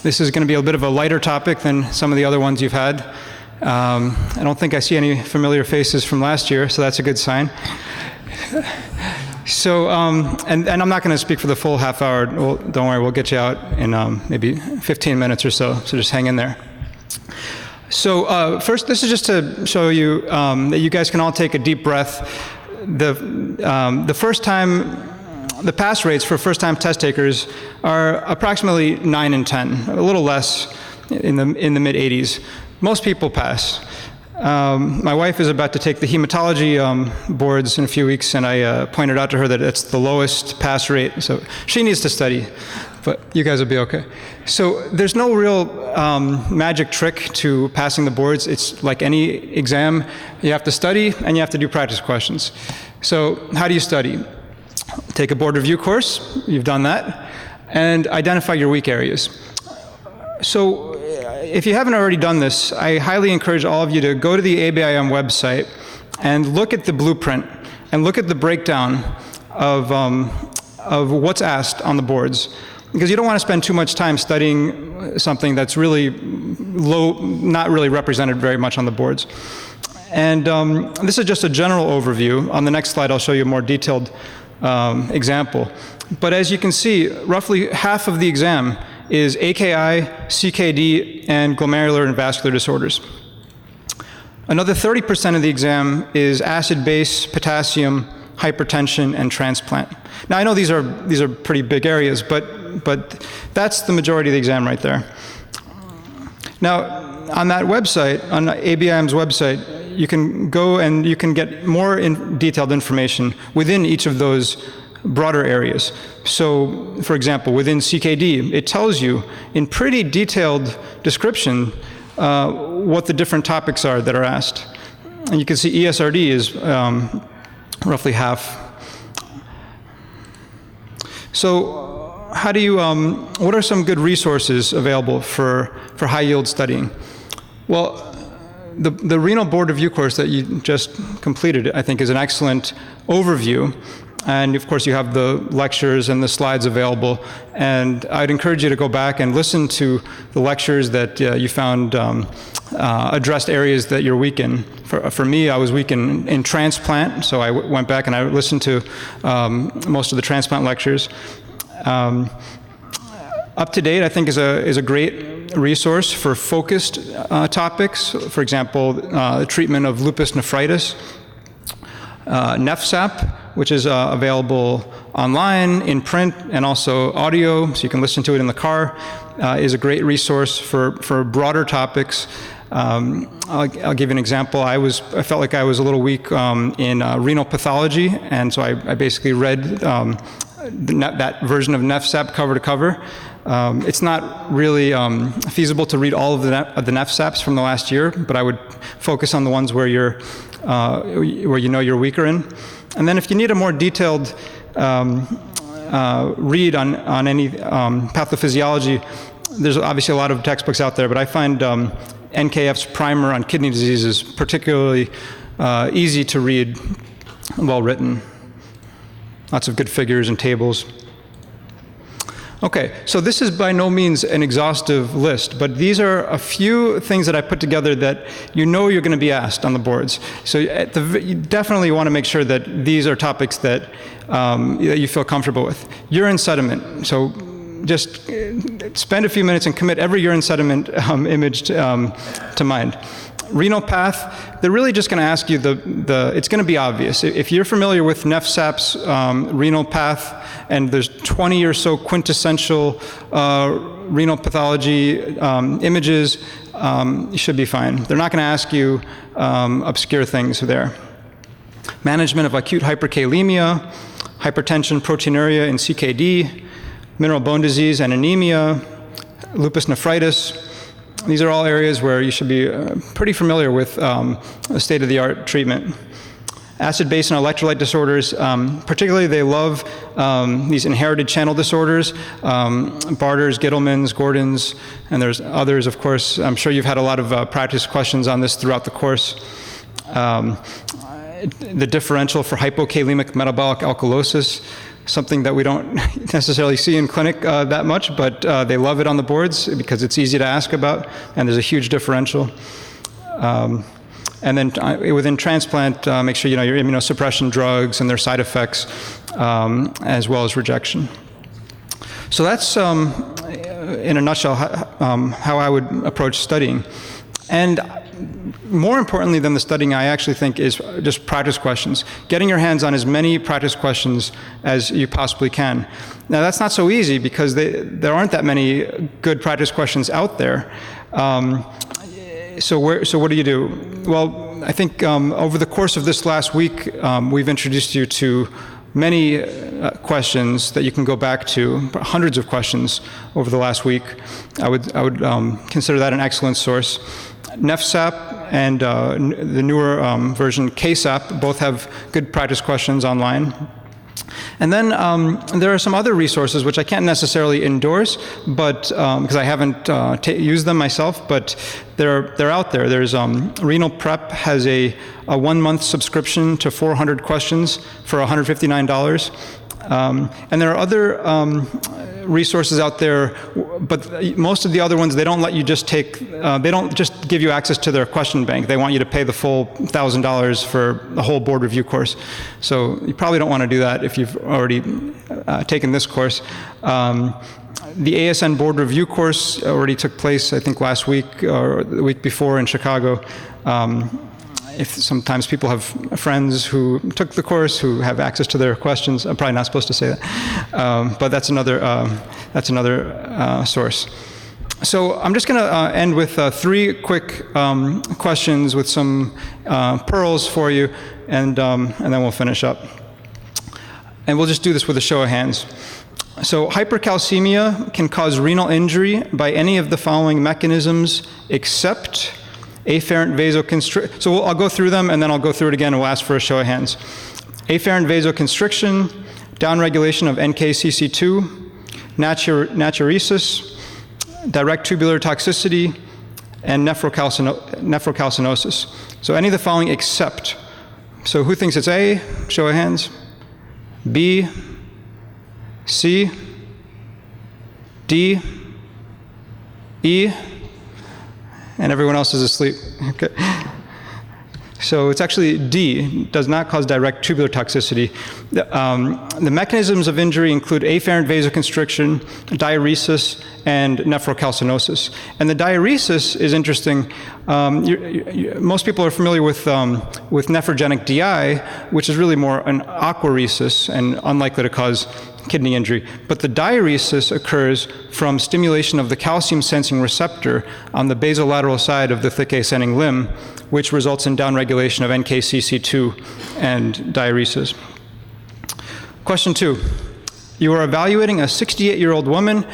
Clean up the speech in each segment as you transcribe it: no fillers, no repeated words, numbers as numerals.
This is going to be a bit of a lighter topic than some of the other ones you've had. I don't think I see any familiar faces from last year, so that's a good sign. So, and I'm not going to speak for the full half hour. Well, don't worry, we'll get you out in maybe 15 minutes or so just hang in there. So first, this is just to show you that you guys can all take a deep breath. The pass rates for first-time test takers are approximately 9 in 10, a little less in the mid-80s. Most people pass. My wife is about to take the hematology boards in a few weeks, and I pointed out to her that it's the lowest pass rate, so she needs to study, but you guys will be okay. So there's no real magic trick to passing the boards. It's like any exam. You have to study, and you have to do practice questions. So how do you study? Take a board review course, you've done that, and identify your weak areas. So if you haven't already done this, I highly encourage all of you to go to the ABIM website and look at the blueprint and look at the breakdown of what's asked on the boards. Because you don't want to spend too much time studying something that's really low, not really represented very much on the boards. And this is just a general overview. On the next slide, I'll show you a more detailed example. But as you can see, roughly half of the exam is AKI, CKD, and glomerular and vascular disorders. Another 30% of the exam is acid base, potassium, hypertension, and transplant. Now I know these are pretty big areas, but that's the majority of the exam right there. Now on that website, on ABIM's website, you can go and you can get more detailed information within each of those broader areas. So, for example, within CKD, it tells you in pretty detailed description what the different topics are that are asked. And you can see ESRD is roughly half. So, how do you? What are some good resources available for high-yield studying? Well, the Renal Board Review course that you just completed, I think, is an excellent overview. And of course, you have the lectures and the slides available. And I'd encourage you to go back and listen to the lectures that you found addressed areas that you're weak in. For me, I was weak in transplant, so I went back and I listened to most of the transplant lectures. Up to Date, I think, is a great resource for focused topics. For example, the treatment of lupus nephritis. NephSap, which is available online, in print, and also audio, so you can listen to it in the car, is a great resource for broader topics. I'll give you an example. I felt like I was a little weak in renal pathology, and so I basically read that version of NephSap cover to cover. It's not really feasible to read all of the NephSaps from the last year, but I would focus on the ones where you know you're weaker in. And then if you need a more detailed read on any pathophysiology, there's obviously a lot of textbooks out there, but I find NKF's primer on kidney disease is particularly easy to read, well written. Lots of good figures and tables. Okay, so this is by no means an exhaustive list, but these are a few things that I put together that you know you're going to be asked on the boards. So you definitely want to make sure that these are topics that you feel comfortable with. Urine sediment. So just spend a few minutes and commit every urine sediment image to mind. Renal path, they're really just going to ask you it's going to be obvious. If you're familiar with NephSap's renal path, and there's 20 or so quintessential renal pathology images, you should be fine. They're not going to ask you obscure things there. Management of acute hyperkalemia, hypertension, proteinuria in CKD, mineral bone disease and anemia, lupus nephritis. These are all areas where you should be pretty familiar with a state-of-the-art treatment. Acid base and electrolyte disorders, particularly they love these inherited channel disorders, Barter's, Gittleman's, Gordon's, and there's others, of course. I'm sure you've had a lot of practice questions on this throughout the course. The differential for hypokalemic metabolic alkalosis, something that we don't necessarily see in clinic that much, but they love it on the boards because it's easy to ask about, and there's a huge differential. And then within transplant, make sure you know your immunosuppression drugs and their side effects, as well as rejection. So that's, in a nutshell, how I would approach studying. And more importantly than the studying, I actually think, is just practice questions. Getting your hands on as many practice questions as you possibly can. Now, that's not so easy because there aren't that many good practice questions out there. So what do you do? Well, I think over the course of this last week, we've introduced you to many questions that you can go back to, hundreds of questions over the last week. I would consider that an excellent source. NephSAP and the newer version KSAP both have good practice questions online. And then there are some other resources which I can't necessarily endorse, but because I haven't used them myself, but they're out there. There's Renal Prep has a 1-month subscription to 400 questions for $159. And there are other resources out there, but most of the other ones, they don't let you just take, they don't just give you access to their question bank. They want you to pay the full $1,000 for the whole board review course. So you probably don't want to do that if you've already taken this course. The ASN board review course already took place, I think, last week or the week before in Chicago. If sometimes people have friends who took the course who have access to their questions. I'm probably not supposed to say that, but that's another source. So I'm just going to end with 3 quick questions with some pearls for you, and then we'll finish up. And we'll just do this with a show of hands. So hypercalcemia can cause renal injury by any of the following mechanisms except afferent vasoconstriction. So I'll go through them, and then I'll go through it again, and we'll ask for a show of hands. Afferent vasoconstriction, downregulation of NKCC2, natriuresis, direct tubular toxicity, and nephrocalcinosis. So any of the following except. So who thinks it's A? Show of hands. B, C, D, E, and everyone else is asleep. Okay. So it's actually D, does not cause direct tubular toxicity. The mechanisms of injury include afferent vasoconstriction, diuresis, and nephrocalcinosis. And the diuresis is interesting. Most people are familiar with nephrogenic DI, which is really more an aquaresis and unlikely to cause kidney injury. But the diuresis occurs from stimulation of the calcium-sensing receptor on the basolateral side of the thick ascending limb, which results in downregulation of NKCC2 and diuresis. Question 2. You are evaluating a 68-year-old woman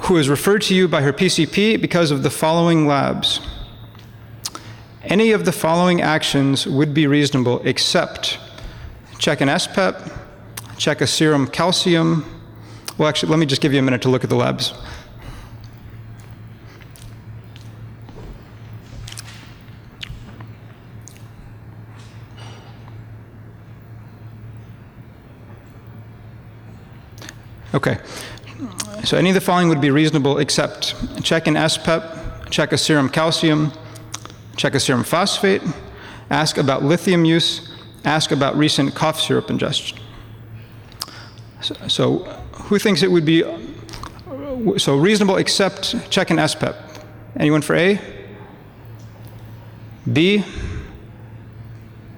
who is referred to you by her PCP because of the following labs. Any of the following actions would be reasonable except check an SPEP, check a serum calcium. Well, actually, let me just give you a minute to look at the labs. Okay, so any of the following would be reasonable except check an SPEP, check a serum calcium, check a serum phosphate, ask about lithium use, ask about recent cough syrup ingestion. So who thinks it would be so reasonable except check an SPEP? Anyone for A? B?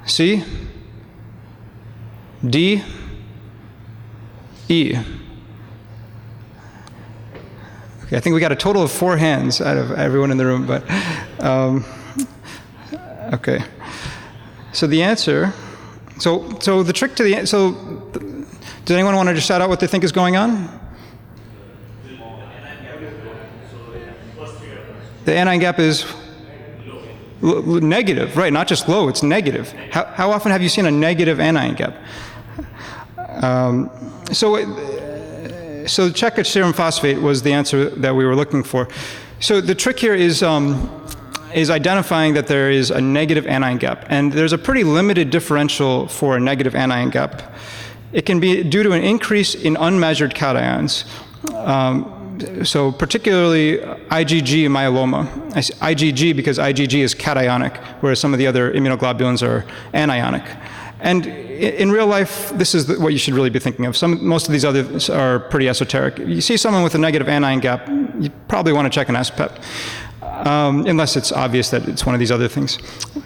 C? D? E? Okay, I think we got a total of 4 hands out of everyone in the room, but okay. So the answer, so the trick to the, so does anyone want to just shout out what they think is going on? The anion gap is negative, right? Not just low, it's negative. How often have you seen a negative anion gap? So check a serum phosphate was the answer that we were looking for. So the trick here is identifying that there is a negative anion gap, and there's a pretty limited differential for a negative anion gap. It can be due to an increase in unmeasured cations. So particularly IgG myeloma. I say IgG because IgG is cationic, whereas some of the other immunoglobulins are anionic. And in real life, this is what you should really be thinking of. Most of these others are pretty esoteric. You see someone with a negative anion gap, you probably want to check an SPEP, unless it's obvious that it's one of these other things.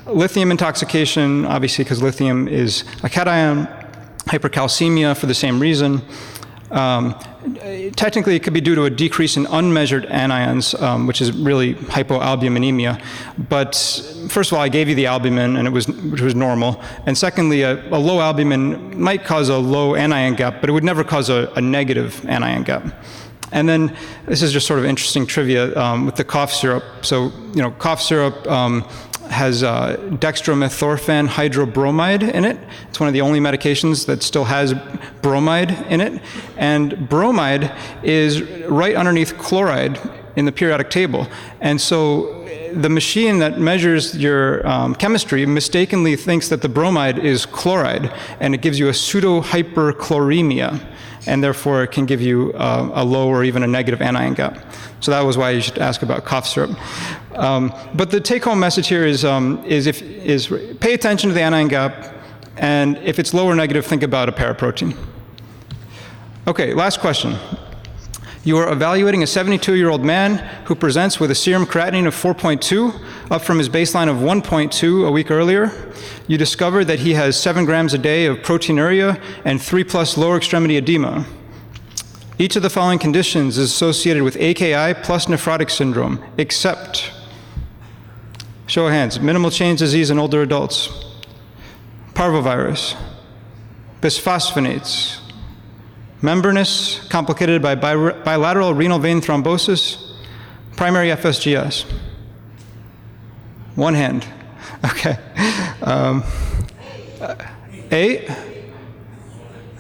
Lithium intoxication, obviously because lithium is a cation. Hypercalcemia for the same reason. Technically, it could be due to a decrease in unmeasured anions, which is really hypoalbuminemia. But first of all, I gave you the albumin, and which was normal. And secondly, a low albumin might cause a low anion gap, but it would never cause a negative anion gap. And then this is just sort of interesting trivia with the cough syrup. So, cough syrup has dextromethorphan hydrobromide in it. It's one of the only medications that still has bromide in it. And bromide is right underneath chloride in the periodic table. And so the machine that measures your chemistry mistakenly thinks that the bromide is chloride, and it gives you a pseudo-hyperchloremia, and therefore it can give you a low or even a negative anion gap. So that was why you should ask about cough syrup. But the take-home message here is pay attention to the anion gap, and if it's low or negative, think about a paraprotein. Okay, last question. You are evaluating a 72-year-old man who presents with a serum creatinine of 4.2, up from his baseline of 1.2 a week earlier. You discovered that he has 7 grams a day of proteinuria and 3+ lower extremity edema. Each of the following conditions is associated with AKI plus nephrotic syndrome, except, show of hands, minimal change disease in older adults, parvovirus, bisphosphonates, membranous complicated by bilateral renal vein thrombosis, primary FSGS. One hand. Okay. A?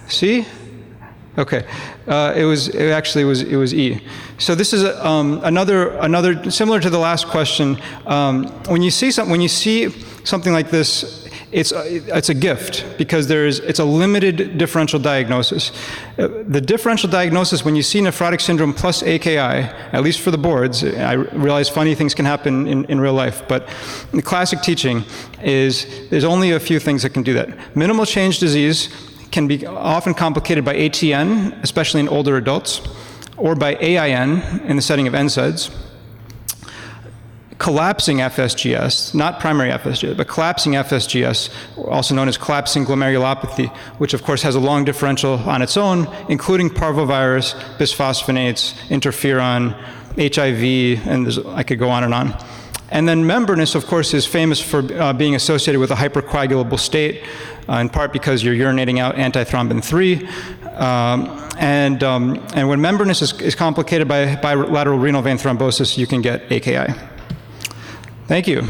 C? Okay. It was E. So this is another similar to the last question. When you see something like this, it's a gift because it's a limited differential diagnosis. The differential diagnosis, when you see nephrotic syndrome plus AKI, at least for the boards, I realize funny things can happen in real life, but the classic teaching is there's only a few things that can do that. Minimal change disease can be often complicated by ATN, especially in older adults, or by AIN in the setting of NSAIDs. Collapsing FSGS, not primary FSGS, but collapsing FSGS, also known as collapsing glomerulopathy, which of course has a long differential on its own, including parvovirus, bisphosphonates, interferon, HIV, and I could go on and on. And then membranous, of course, is famous for being associated with a hypercoagulable state, in part because you're urinating out antithrombin 3. And when membranous is complicated by bilateral renal vein thrombosis, you can get AKI. Thank you.